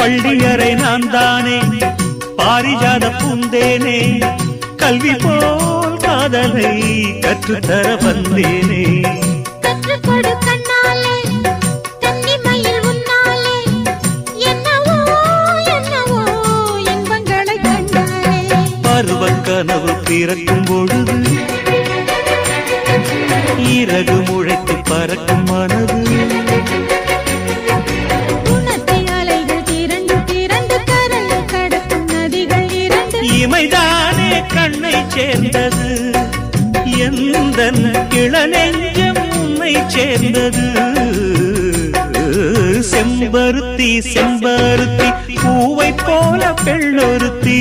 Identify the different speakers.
Speaker 1: பள்ளியறை நான் தானே பாரிஜாத பூந்தேனே கல்வி போல் காதலை கற்றுத்தர வந்தேனே
Speaker 2: கற்றுக்கொடு கண்ணாலே தன்னிமையில் உன்னாலே என்னவோ என்னவோ இன்பங்களை கண்டாலே
Speaker 1: பருவக் கனவு பிறக்கும் பொழுது இறகு முளைத்து பறக்கும் மனது இமைதானே கண்ணை சேர்ந்தது எந்தன் இளநெஞ்சம் உன்னை சேர்ந்தது செம்பருத்தி செம்பருத்தி பூவை போல பெண்ணொருத்தி